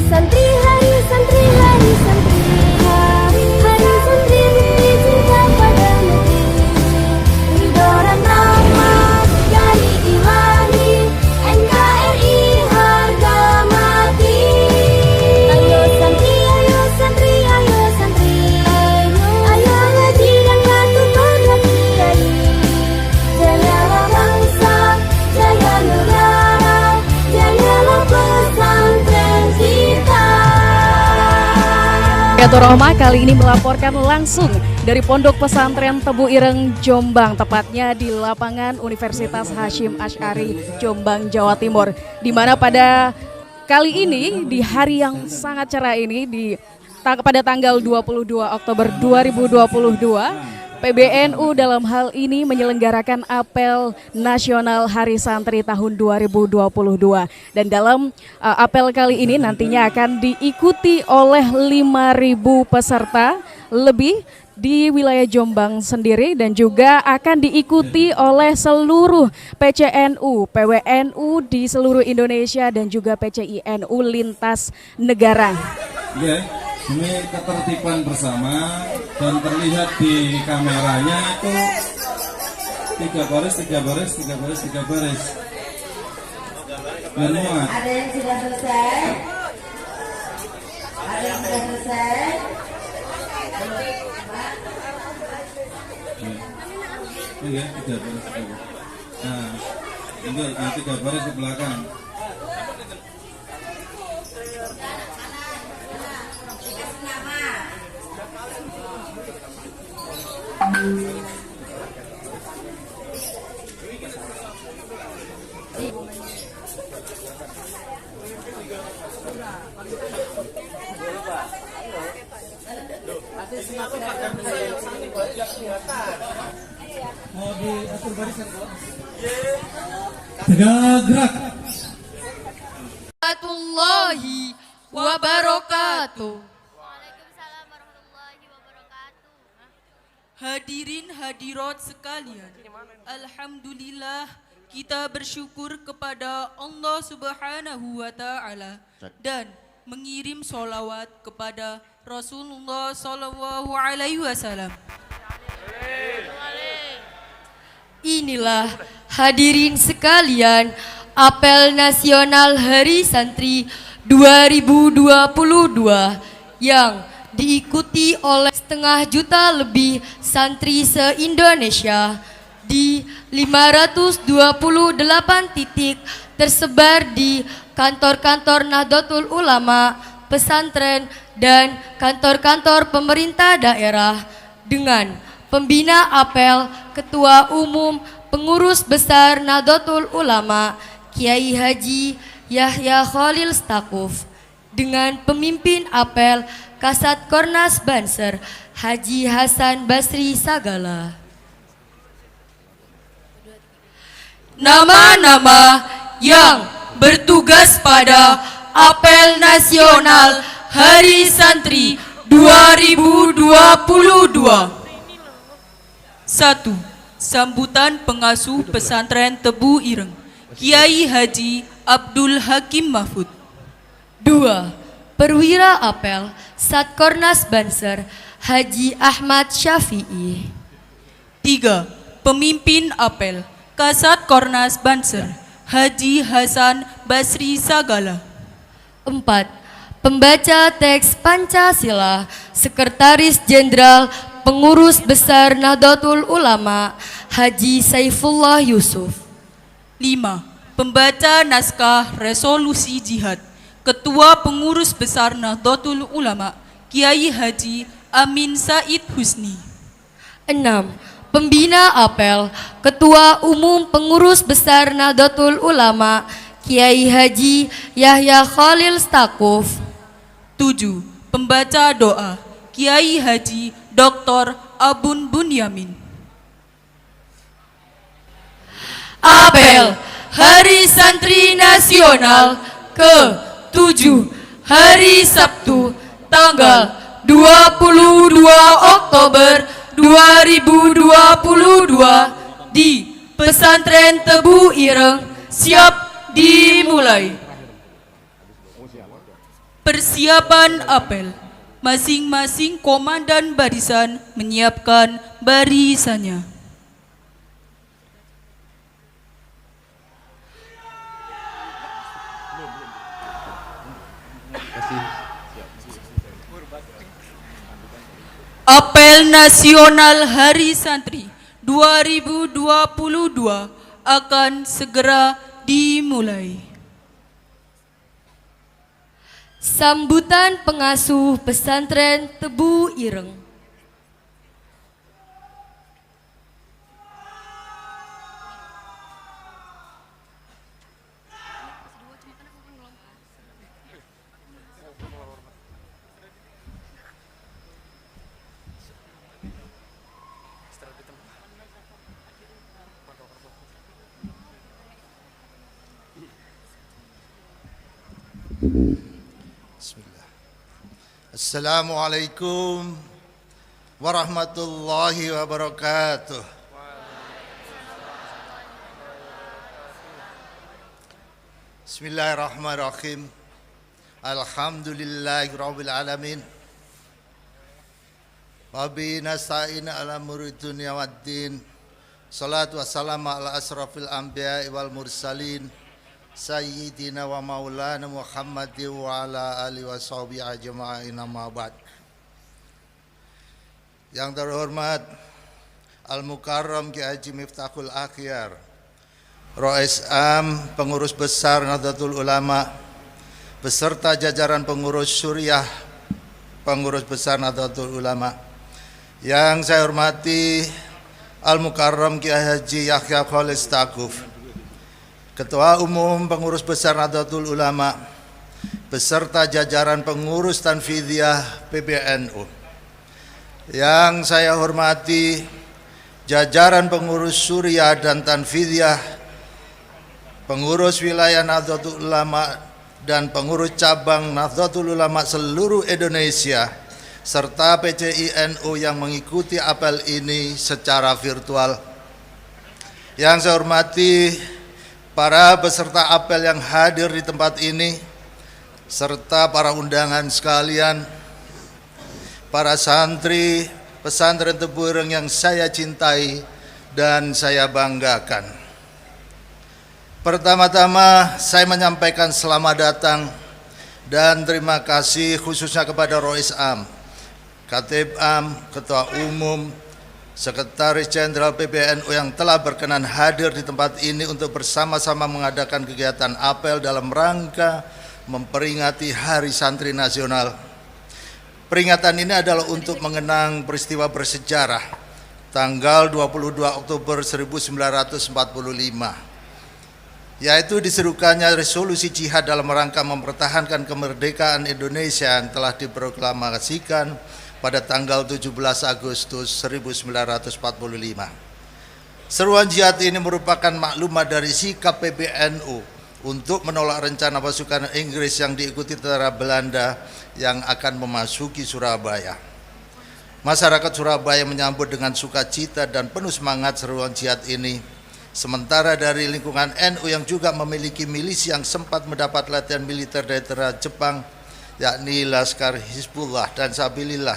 santri, hari santri, hari santri, hari santri, bukti cinta pada negeri, ridho dan rahmat dari ilahi, NKRI harga mati. Ayo santri, ayo santri, ayo santri, ayo ngaji dan patuh pada kiai. Jayalah bangsa, jaya negara, jayalah pesantren kita. Yatur Rohmah kali ini melaporkan langsung dari Pondok Pesantren Tebu Ireng, Jombang, tepatnya di lapangan Universitas Hasyim Asy'ari, Jombang, Jawa Timur. Di mana pada kali ini, di hari yang sangat cerah ini, pada tanggal 22 Oktober 2022, PBNU dalam hal ini menyelenggarakan apel nasional Hari Santri tahun 2022. Dan dalam apel kali ini nantinya akan diikuti oleh 5.000 peserta lebih di wilayah Jombang sendiri, dan juga akan diikuti oleh seluruh PCNU, PWNU di seluruh Indonesia, dan juga PCINU lintas negara. Ya, ini ketertiban bersama dan terlihat di kameranya itu 3 baris, 3 baris, 3 baris, 3 baris. Dan muat. Ada yang sudah selesai? Ada yang sudah selesai? Ya, 3 baris, 3 baris. Nah, ini yang 3 baris di belakang. Mau diatur barisan kok? Tegak gerak. Warahmatullahi wabarakatuh. Waalaikumsalam warahmatullahi wabarakatuh. Hadirin hadirat sekalian, alhamdulillah kita bersyukur kepada Allah Subhanahu wa taala dan mengirim sholawat kepada Rasulullah sallallahu alaihi wasallam. Inilah hadirin sekalian apel nasional Hari Santri 2022 yang diikuti oleh 500 juta lebih santri se-Indonesia di 528 titik tersebar di kantor-kantor Nahdlatul Ulama, pesantren, dan kantor-kantor pemerintah daerah dengan pembina apel Ketua Umum Pengurus Besar Nahdlatul Ulama Kiai Haji Yahya Khalil Stakuf, dengan pemimpin apel Kasat Kornas Banser Haji Hasan Basri Sagala. Nama-nama yang bertugas pada apel nasional Hari Santri 2022. 1. Sambutan pengasuh pesantren Tebu Ireng Kiai Haji Abdul Hakim Mahfud. 2. Perwira apel Satkornas Banser Haji Ahmad Syafi'i. 3. Pemimpin apel Kasat Kornas Banser Haji Hasan Basri Sagala. 4. Pembaca teks Pancasila Sekretaris Jenderal Pengurus Besar Nahdlatul Ulama Haji Saifullah Yusuf. 5. Pembaca naskah resolusi jihad Ketua Pengurus Besar Nahdlatul Ulama Kiai Haji Amin Said Husni. 6. Pembina apel Ketua Umum Pengurus Besar Nahdlatul Ulama Kiai Haji Yahya Khalil Stakuf. 7. Pembaca doa Kiai Haji Dr. Abun Bunyamin. Apel Hari Santri Nasional ke-7 hari Sabtu tanggal 22 Oktober 2022 di Pesantren Tebu Ireng siap dimulai. Persiapan apel. Masing-masing komandan barisan menyiapkan barisannya. Apel Nasional Hari Santri 2022 akan segera dimulai. Sambutan pengasuh pesantren Tebu Ireng. Assalamualaikum warahmatullahi wabarakatuh. Bismillahirrahmanirrahim. Alhamdulillahirabbil alamin. Wa bi nasta'in ala umuri dunya waddin. Salatu wassalamu ala asrafil anbiya'i wal mursalin. Sayyidina wa maulana Muhammad wa ala alihi wa sahbihi ajma'in, amma ba'd. Yang terhormat Al-Mukarram Kiai Haji Miftahul Akhyar, Rais Am Pengurus Besar Nahdlatul Ulama beserta jajaran pengurus Suriah Pengurus Besar Nahdlatul Ulama. Yang saya hormati Al-Mukarram Kiai Haji Yahya Khalil Stakuf, Ketua Umum Pengurus Besar Nahdlatul Ulama beserta jajaran pengurus Tanfidiyah PBNU. Yang saya hormati jajaran pengurus Suriah dan Tanfidiyah, pengurus wilayah Nahdlatul Ulama dan pengurus cabang Nahdlatul Ulama seluruh Indonesia serta PCI NU yang mengikuti apel ini secara virtual. Yang saya hormati para peserta apel yang hadir di tempat ini, serta para undangan sekalian, para santri pesantren Tebu Ireng yang saya cintai dan saya banggakan. Pertama-tama saya menyampaikan selamat datang dan terima kasih khususnya kepada Rais Am, Khatib Am, Ketua Umum, Sekretaris Jenderal PBNU yang telah berkenan hadir di tempat ini untuk bersama-sama mengadakan kegiatan apel dalam rangka memperingati Hari Santri Nasional. Peringatan ini adalah untuk mengenang peristiwa bersejarah tanggal 22 Oktober 1945, yaitu diserukannya resolusi jihad dalam rangka mempertahankan kemerdekaan Indonesia yang telah diproklamasikan pada tanggal 17 Agustus 1945. Seruan jihad ini merupakan maklumat dari sikap PBNU untuk menolak rencana pasukan Inggris yang diikuti tentara Belanda yang akan memasuki Surabaya. Masyarakat Surabaya menyambut dengan sukacita dan penuh semangat seruan jihad ini. Sementara dari lingkungan NU yang juga memiliki milisi yang sempat mendapat latihan militer dari tentara Jepang, yakni Laskar Hizbullah dan Sabilillah,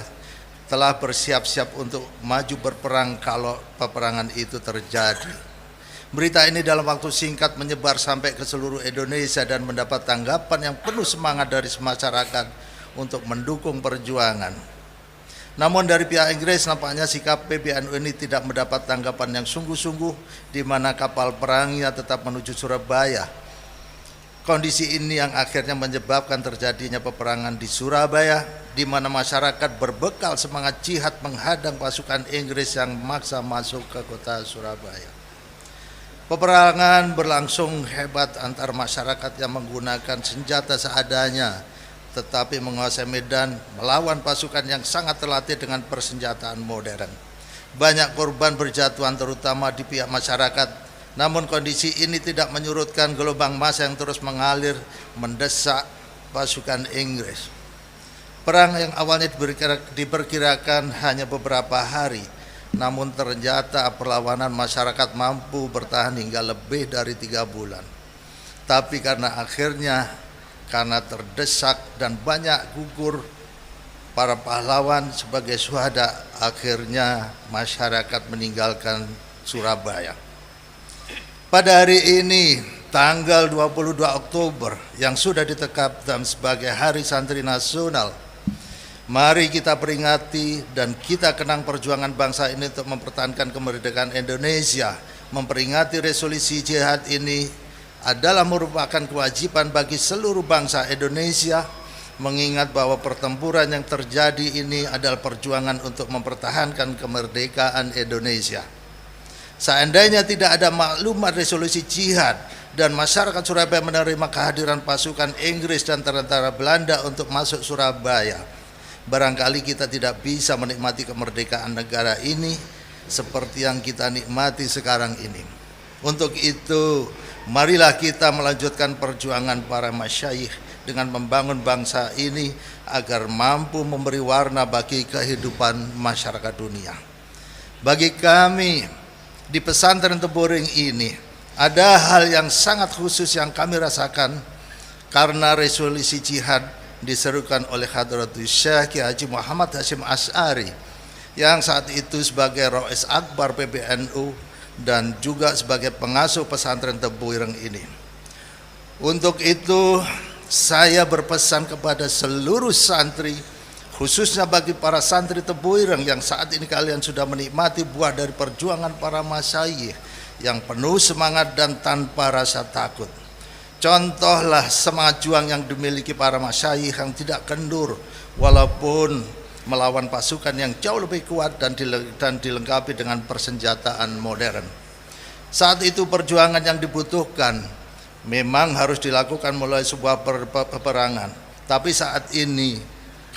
telah bersiap-siap untuk maju berperang kalau peperangan itu terjadi. Berita ini dalam waktu singkat menyebar sampai ke seluruh Indonesia dan mendapat tanggapan yang penuh semangat dari masyarakat untuk mendukung perjuangan. Namun dari pihak Inggris nampaknya sikap PBNU ini tidak mendapat tanggapan yang sungguh-sungguh, di mana kapal perangnya tetap menuju Surabaya. Kondisi ini yang akhirnya menyebabkan terjadinya peperangan di Surabaya, di mana masyarakat berbekal semangat jihad menghadang pasukan Inggris yang memaksa masuk ke kota Surabaya. Peperangan berlangsung hebat antar masyarakat yang menggunakan senjata seadanya, tetapi menguasai medan melawan pasukan yang sangat terlatih dengan persenjataan modern. Banyak korban berjatuhan terutama di pihak masyarakat. Namun kondisi ini tidak menyurutkan gelombang massa yang terus mengalir mendesak pasukan Inggris. Perang yang awalnya diperkirakan hanya beberapa hari, namun ternyata perlawanan masyarakat mampu bertahan hingga lebih dari 3 bulan. Tapi karena akhirnya karena terdesak dan banyak gugur para pahlawan sebagai syuhada, akhirnya masyarakat meninggalkan Surabaya. Pada hari ini, tanggal 22 Oktober yang sudah ditetapkan sebagai Hari Santri Nasional, mari kita peringati dan kita kenang perjuangan bangsa ini untuk mempertahankan kemerdekaan Indonesia. Memperingati resolusi jihad ini adalah merupakan kewajiban bagi seluruh bangsa Indonesia, mengingat bahwa pertempuran yang terjadi ini adalah perjuangan untuk mempertahankan kemerdekaan Indonesia. Seandainya tidak ada maklumat resolusi jihad dan masyarakat Surabaya menerima kehadiran pasukan Inggris dan tentara Belanda untuk masuk Surabaya, barangkali kita tidak bisa menikmati kemerdekaan negara ini seperti yang kita nikmati sekarang ini. Untuk itu, marilah kita melanjutkan perjuangan para masyayikh dengan membangun bangsa ini agar mampu memberi warna bagi kehidupan masyarakat dunia. Bagi kami di pesantren Tebu Ireng ini, ada hal yang sangat khusus yang kami rasakan karena resolusi jihad diserukan oleh Hadratus Syekh Kiai Haji Muhammad Hasyim Asy'ari yang saat itu sebagai Rais Akbar PBNU dan juga sebagai pengasuh pesantren Tebu Ireng ini. Untuk itu, saya berpesan kepada seluruh santri, khususnya bagi para santri Tebu Ireng yang saat ini kalian sudah menikmati buah dari perjuangan para masyayikh yang penuh semangat dan tanpa rasa takut. Contohlah semangat juang yang dimiliki para masyayikh yang tidak kendur walaupun melawan pasukan yang jauh lebih kuat dan dilengkapi dengan persenjataan modern. Saat itu perjuangan yang dibutuhkan memang harus dilakukan melalui sebuah peperangan. Tapi saat ini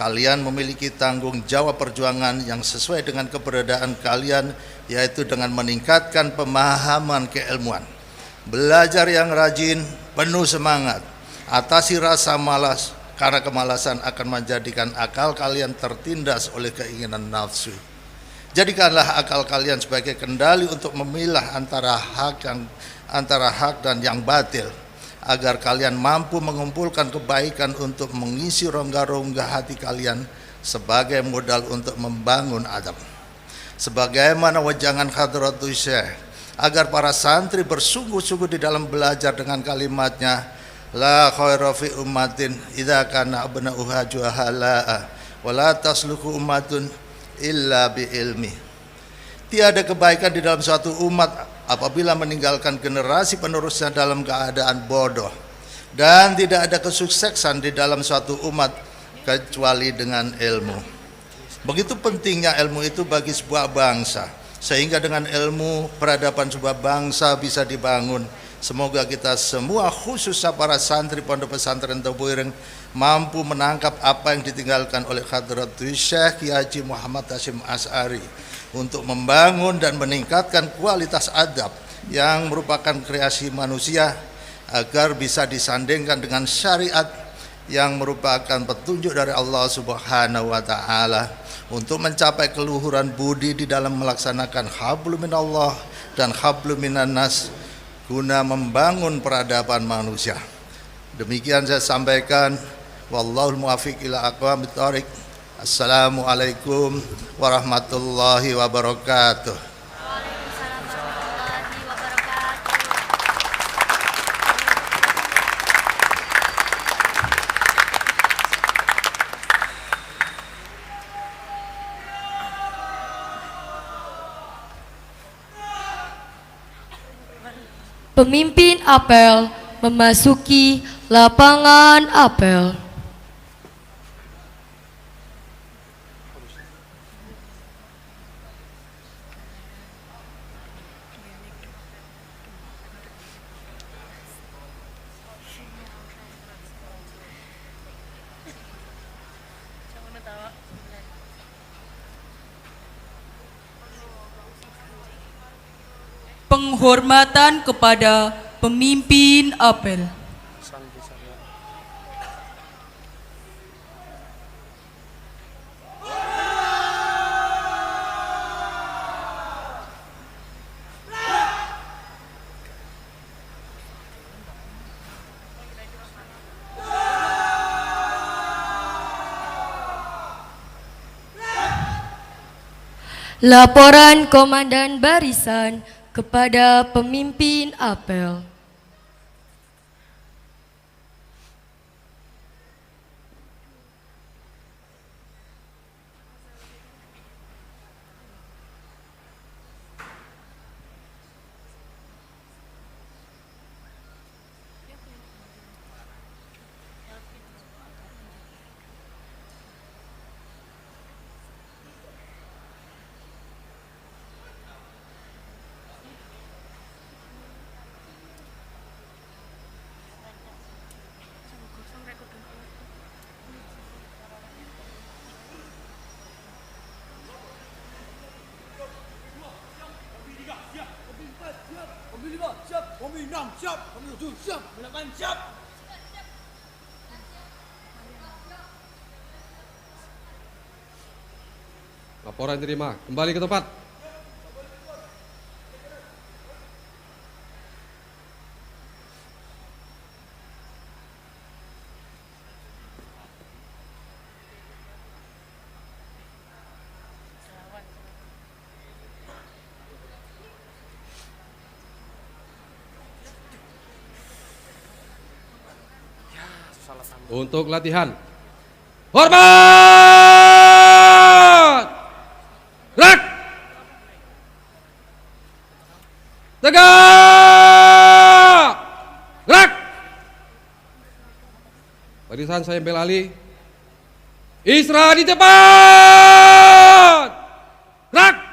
kalian memiliki tanggung jawab perjuangan yang sesuai dengan keberadaan kalian, yaitu dengan meningkatkan pemahaman keilmuan. Belajar yang rajin, penuh semangat, atasi rasa malas, karena kemalasan akan menjadikan akal kalian tertindas oleh keinginan nafsu. Jadikanlah akal kalian sebagai kendali untuk memilah antara hak dan yang batil, agar kalian mampu mengumpulkan kebaikan untuk mengisi rongga-rongga hati kalian sebagai modal untuk membangun adab. Sebagaimana wejangan Hadratus Syekh agar para santri bersungguh-sungguh di dalam belajar dengan kalimatnya, la khaira fi ummatin idza kana abna'uha juhala wa la tasluhu ummatun illa bi ilmi. Tiada kebaikan di dalam suatu umat apabila meninggalkan generasi penerusnya dalam keadaan bodoh, dan tidak ada kesuksesan di dalam suatu umat kecuali dengan ilmu. Begitu pentingnya ilmu itu bagi sebuah bangsa, sehingga dengan ilmu peradaban sebuah bangsa bisa dibangun. Semoga kita semua, khususnya para santri pondok pesantren Tebu Ireng, mampu menangkap apa yang ditinggalkan oleh Hadratus Syekh Kiai Haji Muhammad Hasyim Asy'ari untuk membangun dan meningkatkan kualitas adab yang merupakan kreasi manusia agar bisa disandingkan dengan syariat yang merupakan petunjuk dari Allah Subhanahu wa taala untuk mencapai keluhuran budi di dalam melaksanakan hablum minallah dan hablum minan nas guna membangun peradaban manusia. Demikian saya sampaikan, wallahul muwaffiq ila aqwamit thoriq. Assalamualaikum warahmatullahi wabarakatuh. Waalaikumsalam warahmatullahi wabarakatuh. Pemimpin apel memasuki lapangan apel. Penghormatan kepada pemimpin apel. Laporan Komandan Barisan kepada pemimpin apel. Laporan terima. Kembali ke tempat. Untuk latihan. Hormat! Gerak! Tegak! Gerak! Barisan saya bel Ali. Istirahat di depan! Gerak!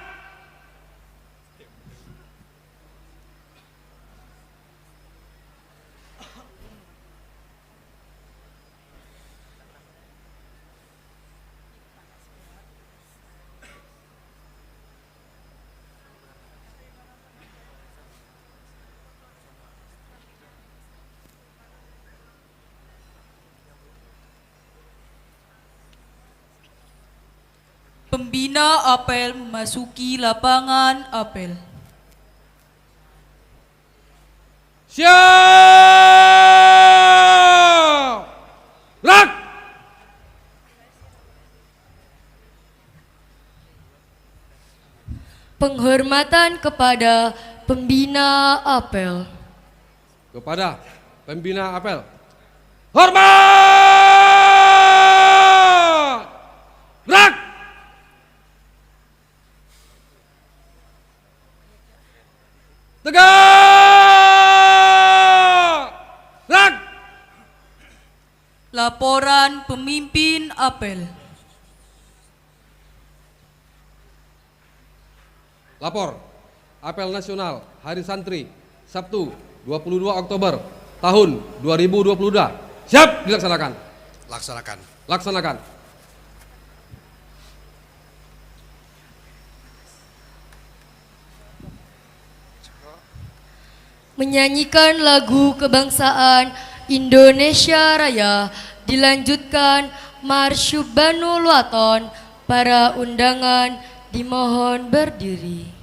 Pembina apel memasuki lapangan apel. Siap! Gerak! Penghormatan kepada pembina apel. Kepada pembina apel. Hormat! Gerak! Tegak! Gerak! Laporan pemimpin apel. Lapor, apel nasional Hari Santri, Sabtu 22 Oktober tahun 2022. Siap dilaksanakan. Laksanakan. Laksanakan. Menyanyikan lagu kebangsaan Indonesia Raya, dilanjutkan Marsyubbanul Waton. Para undangan dimohon berdiri.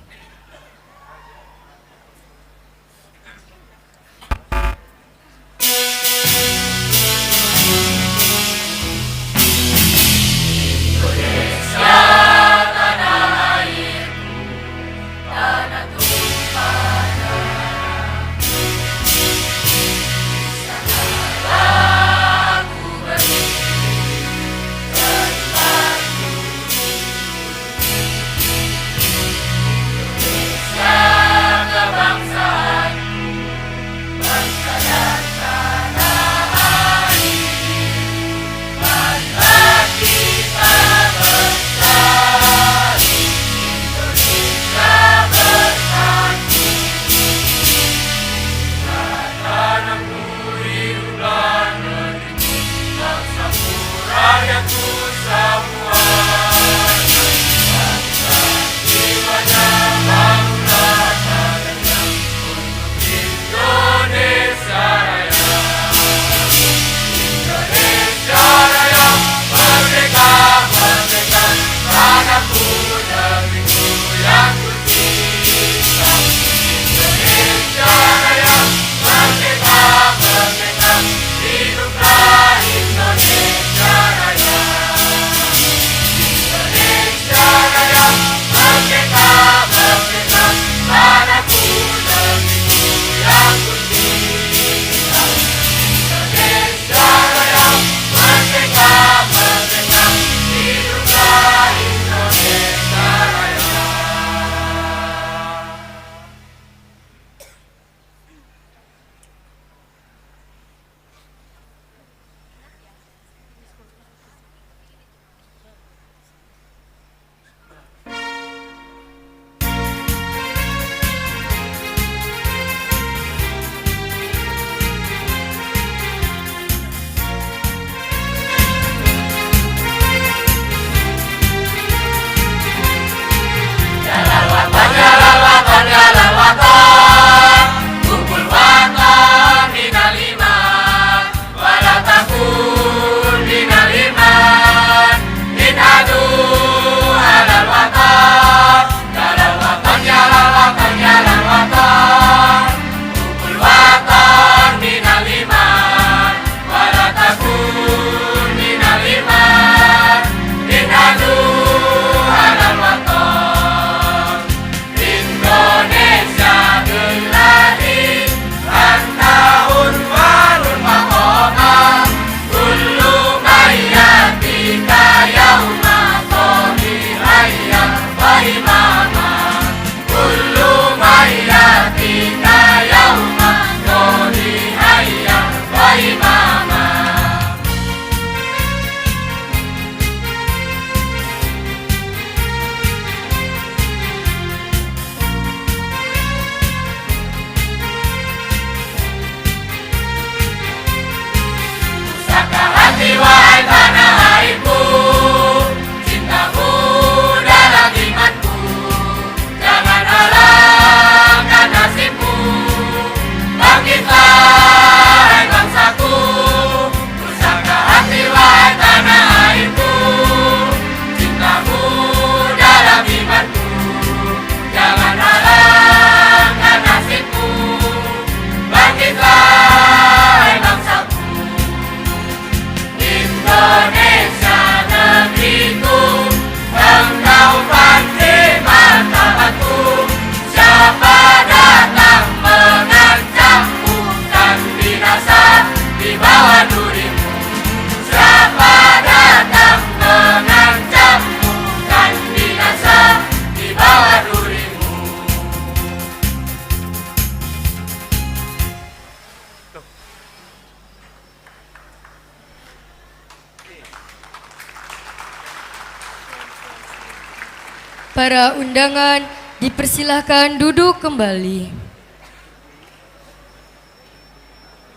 Para undangan dipersilahkan duduk kembali.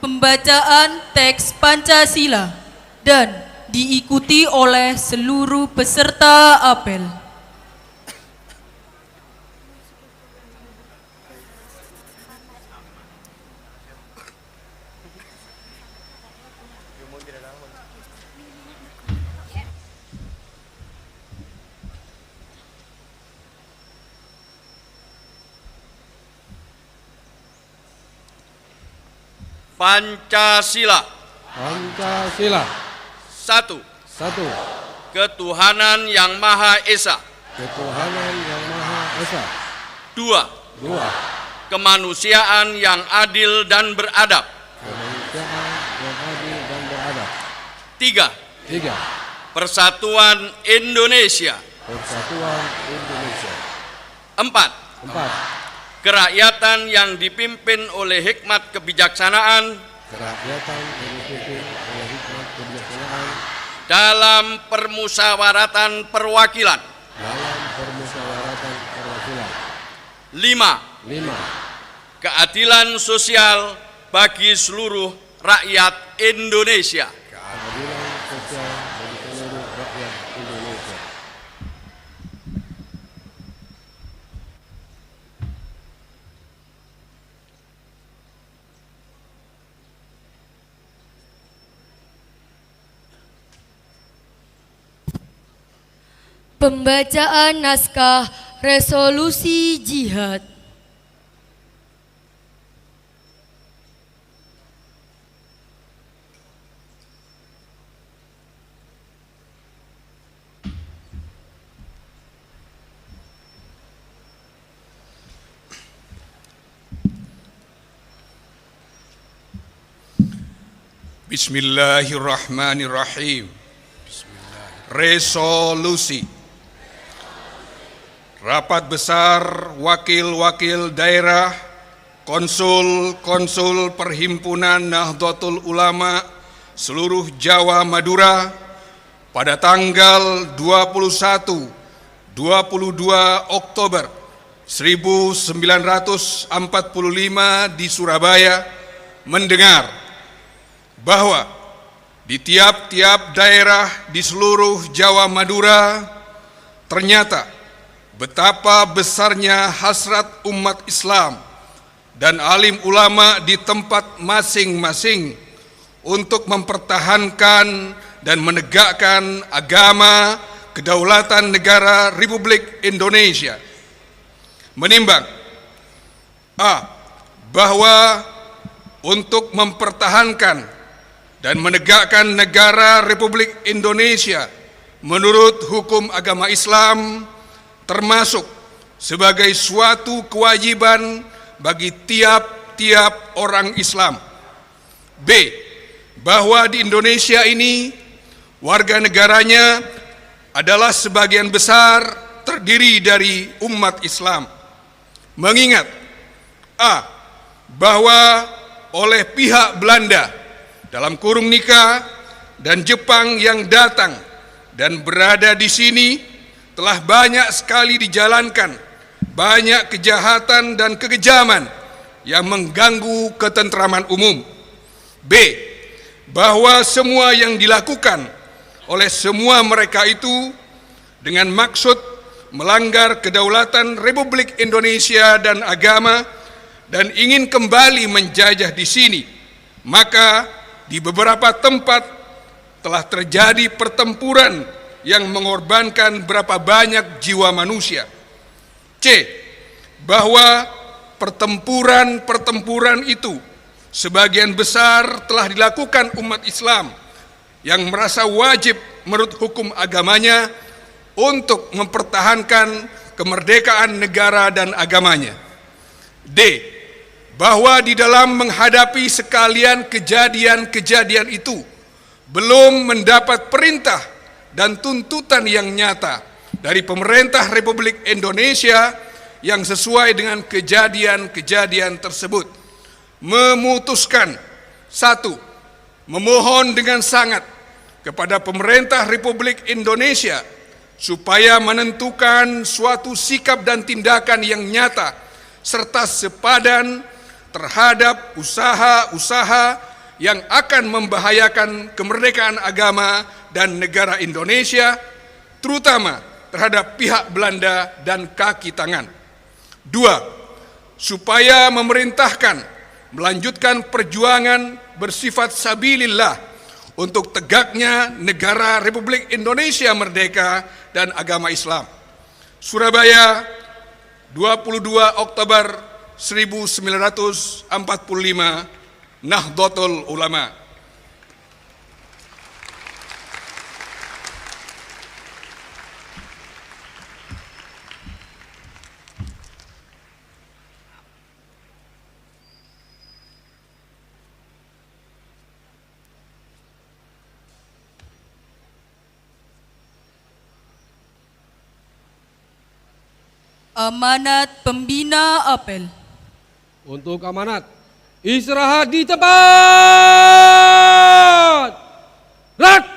Pembacaan teks Pancasila dan diikuti oleh seluruh peserta apel. Pancasila. Pancasila. 1. 1. Ketuhanan yang Maha Esa. Ketuhanan yang Maha Esa. 2. 2. Kemanusiaan yang adil dan beradab. Kemanusiaan yang adil dan beradab. 3. 3. Persatuan Indonesia. Persatuan Indonesia. 4. 4. Kerakyatan yang dipimpin oleh hikmat kebijaksanaan Kerakyatan yang dipimpin oleh hikmat kebijaksanaan dalam permusyawaratan perwakilan. dalam permusyawaratan perwakilan. 5. 5. Keadilan sosial bagi seluruh rakyat Indonesia. Keadilan sosial bagi seluruh rakyat Indonesia. Pembacaan naskah resolusi jihad. Bismillahirrahmanirrahim. Resolusi Rapat Besar Wakil-Wakil Daerah Konsul Perhimpunan Nahdlatul Ulama seluruh Jawa Madura pada tanggal 21-22 Oktober 1945 di Surabaya mendengar bahwa di tiap-tiap daerah di seluruh Jawa Madura ternyata betapa besarnya hasrat umat Islam dan alim ulama di tempat masing-masing untuk mempertahankan dan menegakkan agama kedaulatan negara Republik Indonesia. Menimbang A. Bahwa untuk mempertahankan dan menegakkan negara Republik Indonesia menurut hukum agama Islam termasuk sebagai suatu kewajiban bagi tiap-tiap orang Islam. B. Bahwa di Indonesia ini warga negaranya adalah sebagian besar terdiri dari umat Islam. Mengingat A. Bahwa oleh pihak Belanda dalam kurung nikah dan Jepang yang datang dan berada di sini telah banyak sekali dijalankan banyak kejahatan dan kekejaman yang mengganggu ketentraman umum. B. Bahwa semua yang dilakukan oleh semua mereka itu dengan maksud melanggar kedaulatan Republik Indonesia dan agama dan ingin kembali menjajah di sini, maka di beberapa tempat telah terjadi pertempuran yang mengorbankan berapa banyak jiwa manusia. C. Bahwa pertempuran itu sebagian besar telah dilakukan umat Islam yang merasa wajib menurut hukum agamanya untuk mempertahankan kemerdekaan negara dan agamanya. D. Bahwa di dalam menghadapi sekalian kejadian-kejadian itu belum mendapat perintah dan tuntutan yang nyata dari pemerintah Republik Indonesia yang sesuai dengan kejadian-kejadian tersebut, memutuskan 1. Memohon dengan sangat kepada pemerintah Republik Indonesia supaya menentukan suatu sikap dan tindakan yang nyata serta sepadan terhadap usaha-usaha yang akan membahayakan kemerdekaan agama dan negara Indonesia, terutama terhadap pihak Belanda dan kaki tangan. 2. Supaya memerintahkan melanjutkan perjuangan bersifat sabilillah untuk tegaknya negara Republik Indonesia merdeka dan agama Islam. Surabaya, 22 Oktober 1945, Nahdlatul Ulama. Amanat Pembina Apel. Untuk amanat, istirahat di tempat. Gerak.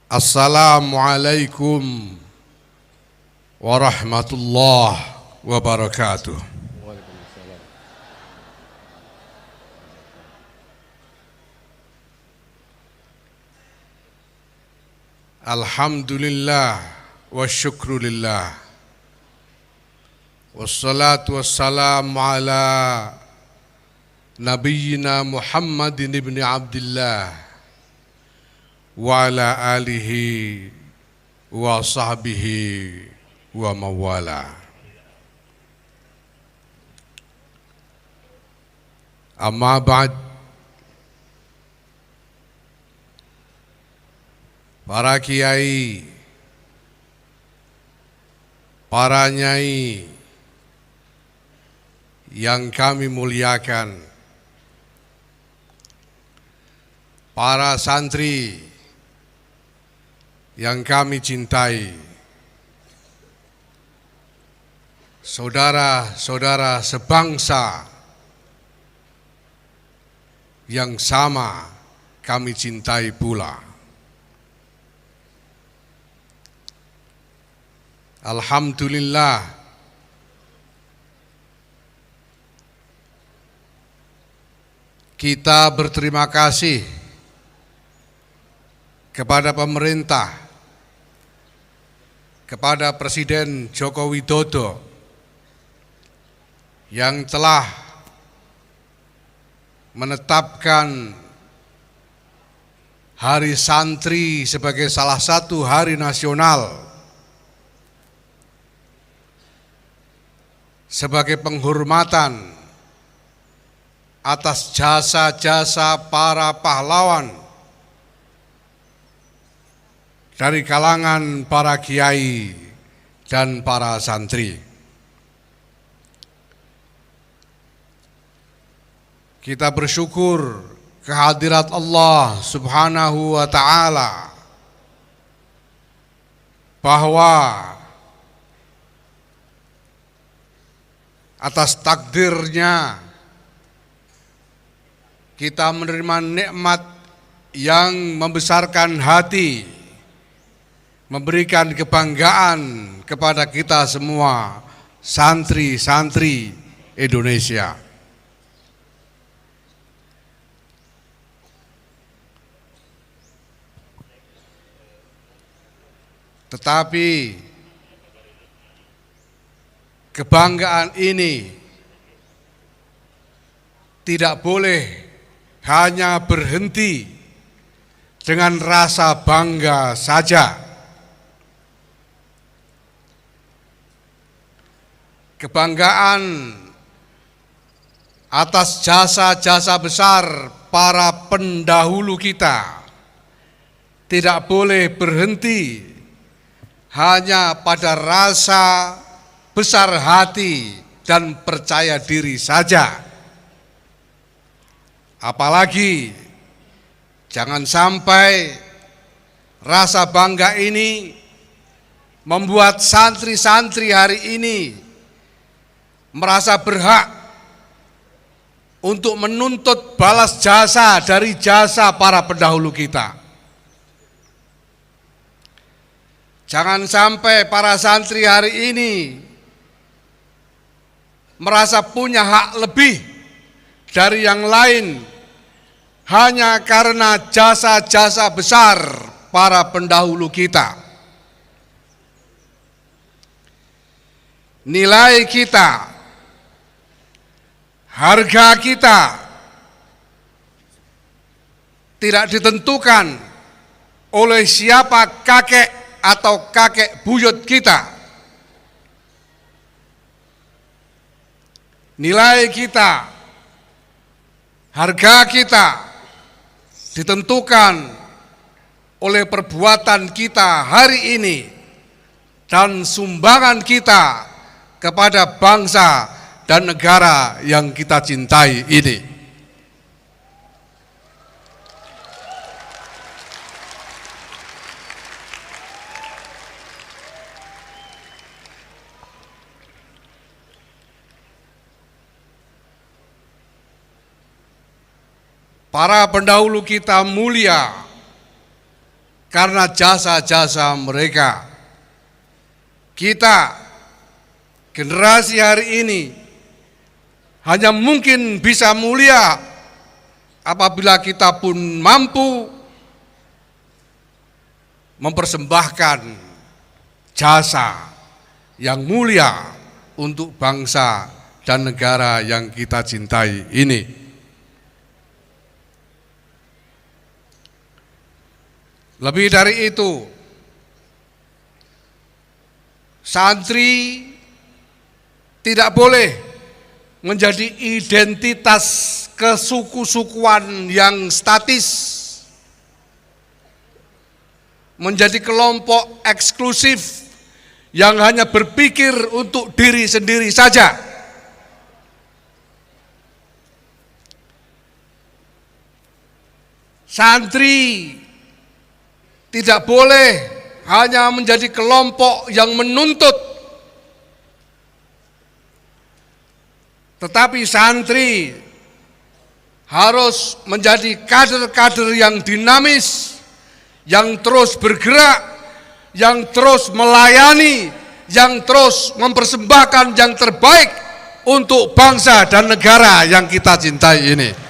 Assalamualaikum warahmatullahi wabarakatuh. Alhamdulillah wa syukrulillah, wassalatu wassalamu ala nabiyyina Muhammadin ibn Abdillah wa ala alihi wa sahbihi wa mawala. Amma ba'd. Para kiai, para nyai yang kami muliakan, para santri yang kami cintai, saudara-saudara sebangsa yang sama kami cintai pula. Alhamdulillah, kita berterima kasih kepada pemerintah, kepada Presiden Joko Widodo yang telah menetapkan Hari Santri sebagai salah satu hari nasional sebagai penghormatan atas jasa-jasa para pahlawan dari kalangan para kiai dan para santri. Kita bersyukur kehadirat Allah Subhanahu wa Ta'ala bahwa atas takdirnya kita menerima nikmat yang membesarkan hati, memberikan kebanggaan kepada kita semua santri-santri Indonesia. Tetapi kebanggaan ini tidak boleh hanya berhenti dengan rasa bangga saja. Kebanggaan atas jasa-jasa besar para pendahulu kita tidak boleh berhenti hanya pada rasa besar hati dan percaya diri saja. Apalagi jangan sampai rasa bangga ini membuat santri-santri hari ini merasa berhak untuk menuntut balas jasa dari jasa para pendahulu kita. Jangan sampai para santri hari ini merasa punya hak lebih dari yang lain hanya karena jasa-jasa besar para pendahulu kita. Nilai kita, harga kita tidak ditentukan oleh siapa kakek atau kakek buyut kita. Nilai kita, harga kita ditentukan oleh perbuatan kita hari ini dan sumbangan kita kepada bangsa dan negara yang kita cintai ini. Para pendahulu kita mulia karena jasa-jasa mereka. Kita, generasi hari ini, hanya mungkin bisa mulia apabila kita pun mampu mempersembahkan jasa yang mulia untuk bangsa dan negara yang kita cintai ini. Lebih dari itu, santri tidak boleh menjadi identitas kesuku-sukuan yang statis, menjadi kelompok eksklusif yang hanya berpikir untuk diri sendiri saja. Santri tidak boleh hanya menjadi kelompok yang menuntut, tetapi santri harus menjadi kader-kader yang dinamis, yang terus bergerak, yang terus melayani, yang terus mempersembahkan yang terbaik untuk bangsa dan negara yang kita cintai ini.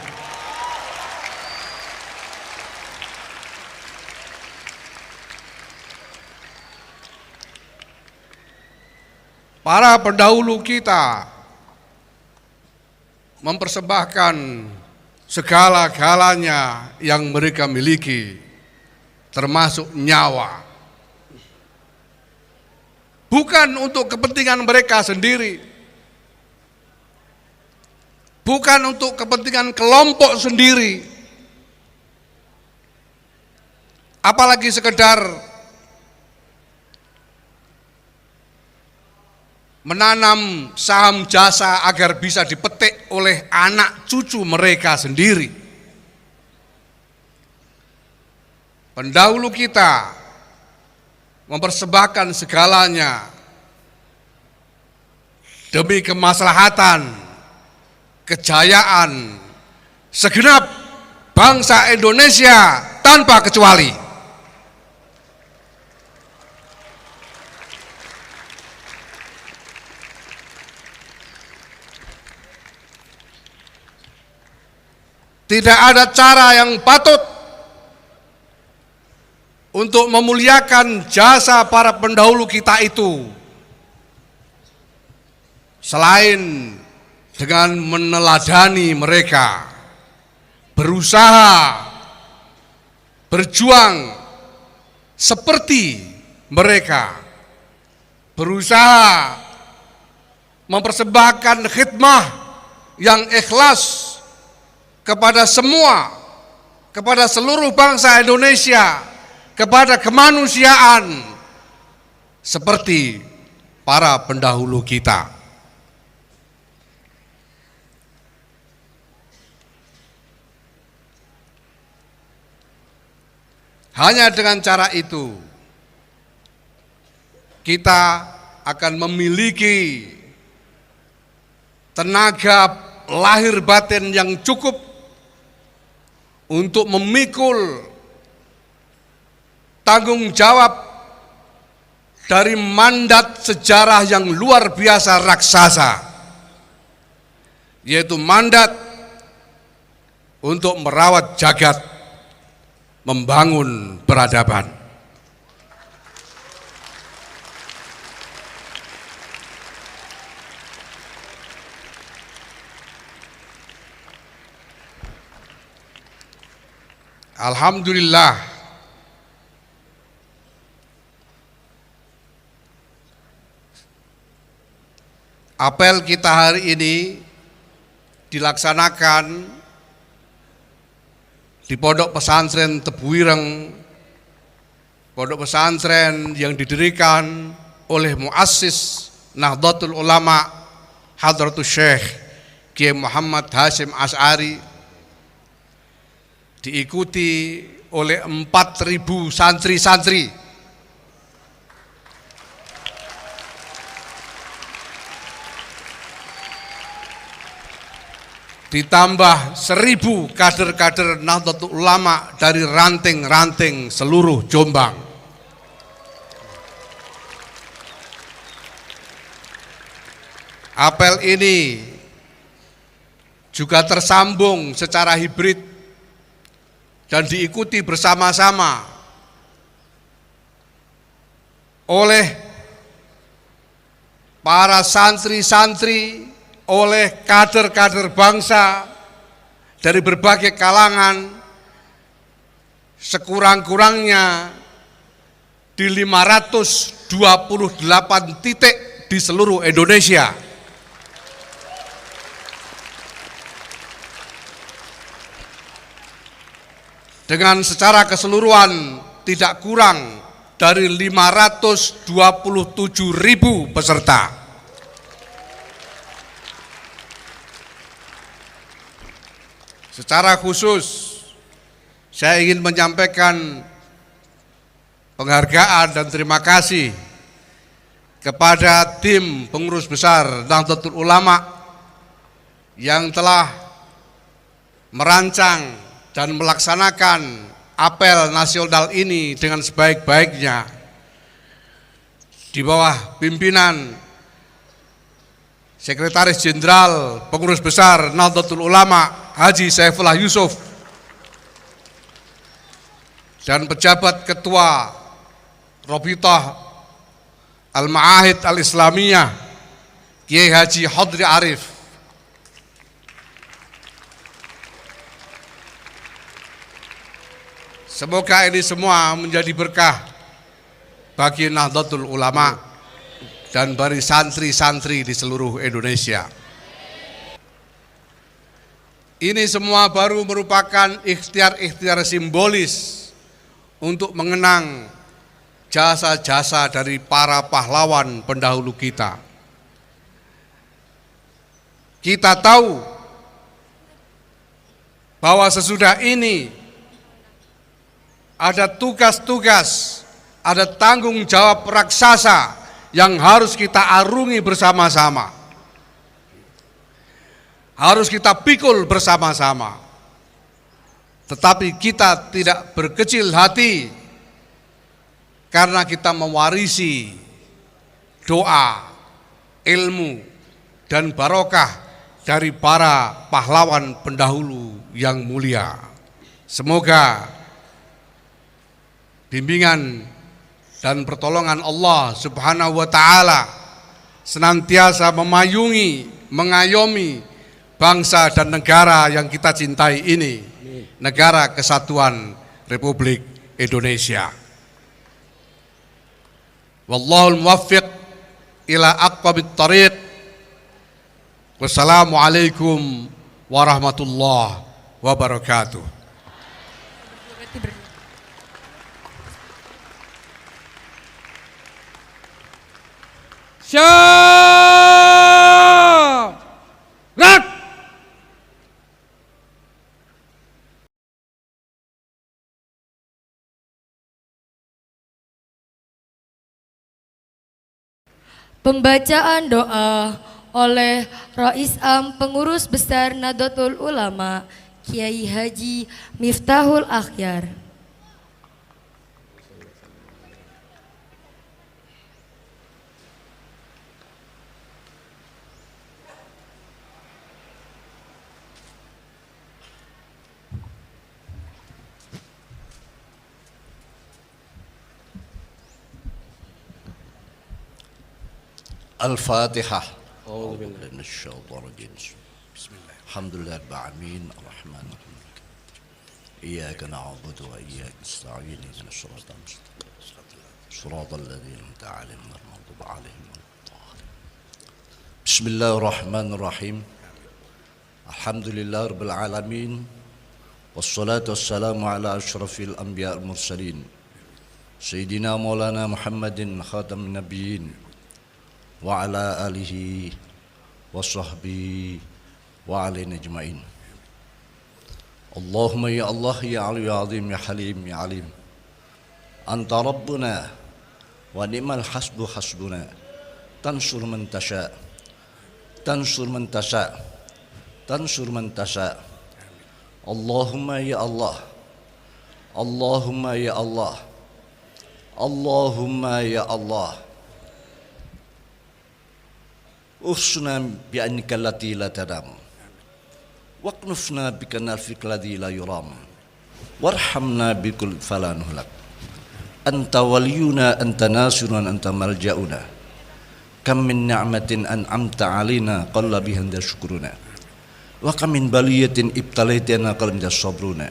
Para pendahulu kita mempersembahkan segala-galanya yang mereka miliki, termasuk nyawa. Bukan untuk kepentingan mereka sendiri, bukan untuk kepentingan kelompok sendiri, apalagi sekedar menanam saham jasa agar bisa dipetik oleh anak cucu mereka sendiri. Pendahulu kita mempersembahkan segalanya demi kemaslahatan, kejayaan segenap bangsa Indonesia tanpa kecuali. Tidak ada cara yang patut untuk memuliakan jasa para pendahulu kita itu selain dengan meneladani mereka, berusaha, berjuang seperti mereka, berusaha mempersembahkan khidmah yang ikhlas kepada semua, kepada seluruh bangsa Indonesia, kepada kemanusiaan, seperti para pendahulu kita. Hanya dengan cara itu, kita akan memiliki tenaga lahir batin yang cukup untuk memikul tanggung jawab dari mandat sejarah yang luar biasa raksasa, yaitu mandat untuk merawat jagat, membangun peradaban. Alhamdulillah, apel kita hari ini dilaksanakan di Pondok Pesantren Tebu Ireng, pondok pesantren yang didirikan oleh muassis Nahdlatul Ulama Hadratus Syekh Kiai Muhammad Hasyim Asy'ari, diikuti oleh 4.000 santri-santri. Ditambah 1.000 kader-kader Nahdlatul Ulama dari ranting-ranting seluruh Jombang. Apel ini juga tersambung secara hibrid dan diikuti bersama-sama oleh para santri-santri, oleh kader-kader bangsa dari berbagai kalangan, sekurang-kurangnya di 528 titik di seluruh Indonesia. Dengan secara keseluruhan tidak kurang dari 527.000 peserta. Secara khusus saya ingin menyampaikan penghargaan dan terima kasih kepada tim pengurus besar Nahdlatul Ulama yang telah merancang dan melaksanakan apel nasional ini dengan sebaik-baiknya di bawah pimpinan Sekretaris Jenderal Pengurus Besar Nahdlatul Ulama Haji Saifullah Yusuf dan pejabat Ketua Rabithah Al-Ma'ahid Al-Islamiyah Kiai Haji Hodri Arif. Semoga ini semua menjadi berkah bagi Nahdlatul Ulama dan bagi santri-santri di seluruh Indonesia. Ini semua baru merupakan ikhtiar-ikhtiar simbolis untuk mengenang jasa-jasa dari para pahlawan pendahulu kita. Kita tahu bahwa sesudah ini ada tugas-tugas, ada tanggung jawab raksasa yang harus kita arungi bersama-sama. Harus kita pikul bersama-sama. Tetapi kita tidak berkecil hati karena kita mewarisi doa, ilmu, dan barokah dari para pahlawan pendahulu yang mulia. Semoga bimbingan dan pertolongan Allah Subhanahu wa Ta'ala senantiasa memayungi, mengayomi bangsa dan negara yang kita cintai ini, negara kesatuan Republik Indonesia. Wallahul muwaffiq ila aqwamit thariq. Wassalamualaikum warahmatullahi wabarakatuh. Syarat Pembacaan doa oleh Rais Am Pengurus Besar Nahdlatul Ulama Kiai Haji Miftahul Akhyar. Al-Fatihah. أعوذ بالله من الشيطان الرجيم. بسم الله. الحمد لله رب العالمين الرحمن الرحيم. إياك نعبد وإياك نستعين اهدنا الصراط المستقيم صراط الذين أنعمت عليهم غير المغضوب عليهم ولا الضالين. بسم الله الرحمن الرحيم. الحمد لله رب العالمين والصلاة والسلام على أشرف الأنبياء المرسلين سيدنا مولانا محمد خاتم النبيين وعلى آله وصحبه وعلينا أجمعين. اللهم يا الله يا علي يا عظيم يا حليم يا عليم أنت ربنا ونعم الحسب حسبنا تنصر من تشاء تنصر من تشاء تنصر من تشاء. اللهم يا الله اللهم يا الله اللهم يا الله أخصنا بأنك التي لا تنام واكنفنا بكنافك الذي لا يرام وارحمنا بكل فلا نهلك أنت ولينا أنت ناصرنا أنت ملجأنا كم من نعمة أنعمت علينا قل بها عند شكرنا وكم من بلية ابتليتنا قل عند صبرنا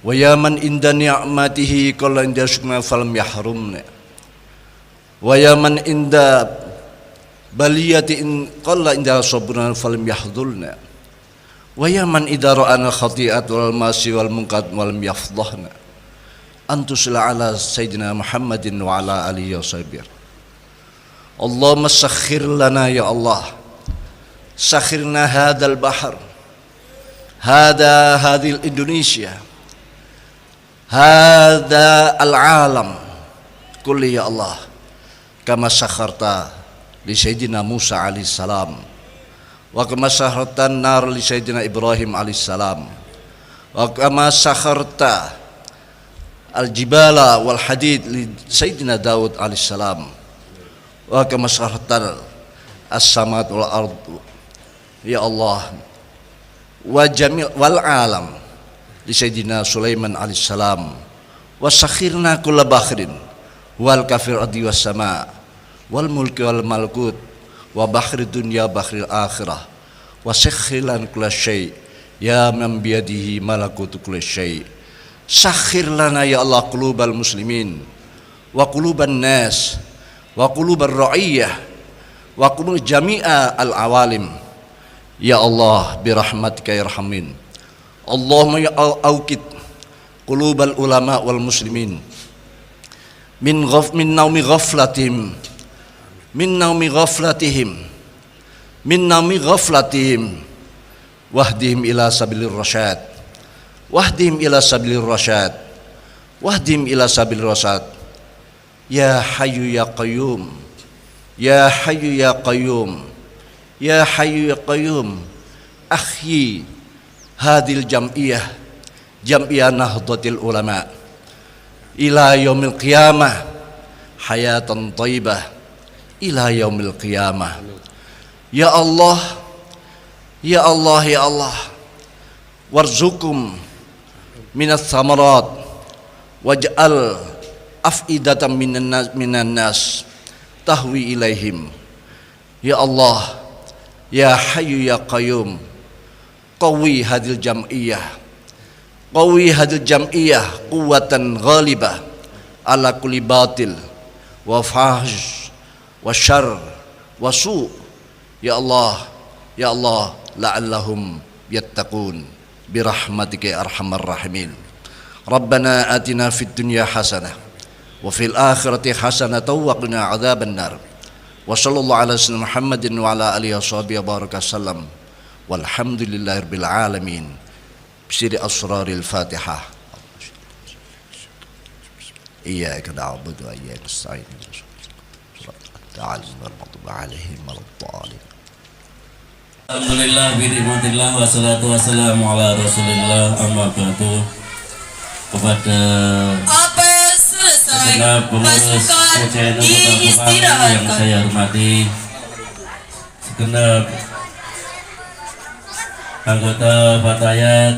ويا من عند نعمته قل عند شكرنا فلم يحرمنا ويا من عند baliyatin qalla inda sabruna falam yahdulna wa ya man idza ra'ana khati'at wal masi wal munkar wal yafdhahna antusla ala sayyidina Muhammadin wa ala alihi washabir. Allahumma sakhir lana ya Allah sakhirna hadzal bahr hadhihi Indonesia hadza al alam kulli ya Allah kama sakharta li Sayyidina Musa alaihissalam wa kama sakhartan nar li Sayyidina Ibrahim alaihissalam wa kama sakharta al jibala wal hadid li Sayyidina Daud alaihissalam wa kama sakhartan as-samawati wal ard ya Allah wa jamil wal alam li Sayyidina Sulaiman alaihissalam wa sakhirna kulla bakhrin wal kafir adi was sama wal mulki wal malakut wa bakhri dunya bakhri akhirah wa sakhilan kulla syai ya man biyadihi malakutu kulla syai. Sakhir lana ya Allah qulubal muslimin wa quluban nas wa qulubar ra'iyah wa qulub jami'a al awalim ya Allah birahmatika ya arhamin. Allahumma ya auqid qulubal ulama wal muslimin min naumi ghaflatihim min naumi ghaflatihim wahdihim ila sabilir rasyad wahdihim ila sabilir rasyad wahdihim ila sabilir rasyad ya hayyu ya qayyum ya hayyu ya qayyum ya hayyu ya qayyum ahyi hadil jam'iyah Nahdlatul Ulama ila yaumil qiyamah hayatan thayyibah ila yaumil qiyamah. Ya Allah ya Allah ya Allah warzuqum minas samarat waj'al af'idatan minan nas tahwi ilaihim. Ya Allah ya hayyu ya qayyum qawi hadil jam'iyah quwwatan ghalibah ala kulli batil wa fahsh wa syarr wa su'. Ya Allah la'allahum yattaqun birahmatika ya arhamar rahimin. Rabbana atina fid dunya hasanah wa fil akhirati hasanah wa qina adzaban nar. Wa sallallahu ala sayyidina Muhammadin wa ala alihi washabihi baraka sallam. Walhamdulillahirabbil alamin. Bisiri asraril Fatihah. Iyyaka na'budu wa iyyaka nasta'in. Alhamdulillah binikmatillah wassalatu wassalamu ala rasulillah amma ba'du. Kepada segenap pengurus PCNU Kota Kupang yang saya hormati, segenap anggota Fatayat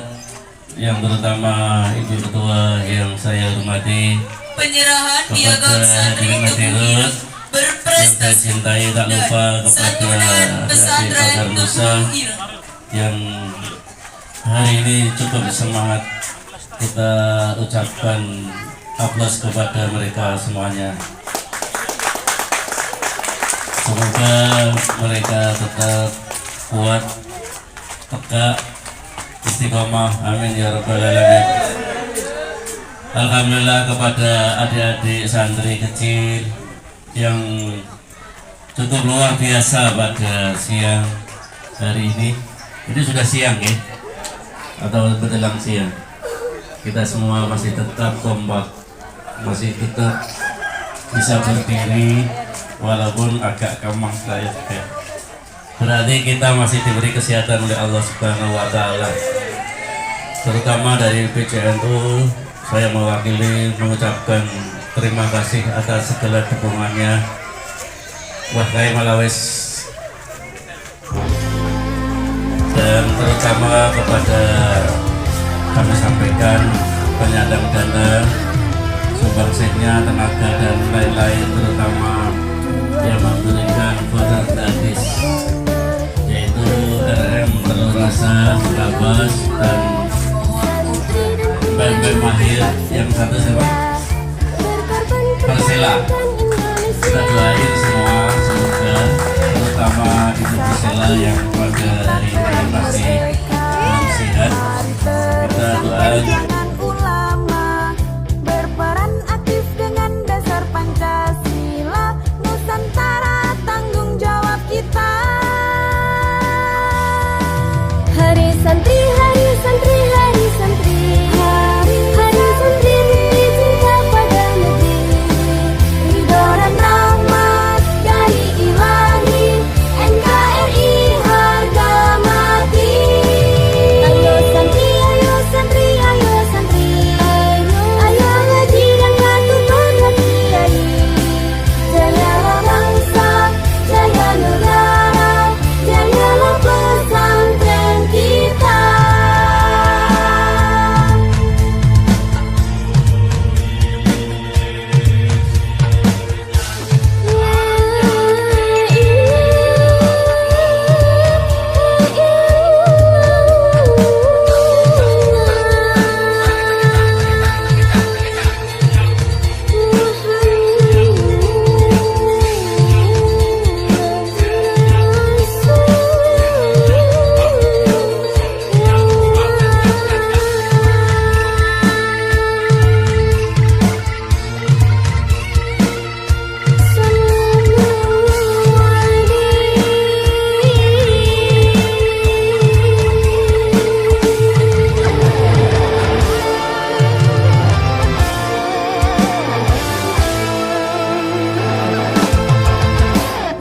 yang terutama Ibu Ketua yang saya hormati, Penyerahan piagam santri yang saya cintai, tak lupa kepada adik Pasar Nusa yang hari ini cukup semangat. Kita ucapkan aplaus kepada mereka semuanya. Semoga mereka tetap kuat, tegak, istiqomah. Amin ya rabbal alamin. Alhamdulillah kepada adik-adik santri kecil yang cukup luar biasa pada siang hari ini. Ini sudah siang ya? Atau menjelang siang? Kita semua masih tetap kompak, masih tetap bisa berdiri walaupun agak kemang saya juga. Berarti kita masih diberi kesehatan oleh Allah Subhanahu wa Ta'ala. Terutama dari PCNU, saya mewakili mengucapkan terima kasih atas segala dukungannya. Wah, kayak malawes. Dan terutama kepada kami sampaikan penyandang dana, sumbangsihnya, tenaga dan lain-lain, terutama yang memberikan voter gratis, yaitu RM Telur Rasa, Labas, dan BEM Mahir yang satu siapa? Persela. Kita doain semua, semoga terutama Ibu Persela yang pada hari ini masih belum sehat. Kita doain ulama berperan aktif dengan dasar Pancasila, Nusantara tanggung jawab kita. Hari santri, hari santri, hari santri, hari santri bukti cinta pada negeri, ridho dan rahmat dari Ilahi, NKRI harga mati. Ayo santri, ayo santri, ayo santri, ayo ngaji dan patuh pada kiai. Jayalah bangsa, jaya negara, jayalah pesantren kita.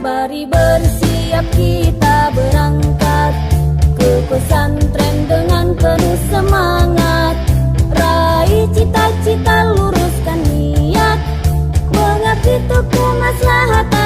Mari bersiap kita berangkat ke pesantren dengan penuh semangat. Raih cita-cita, luruskan niat, mengabdi untuk kemaslahatan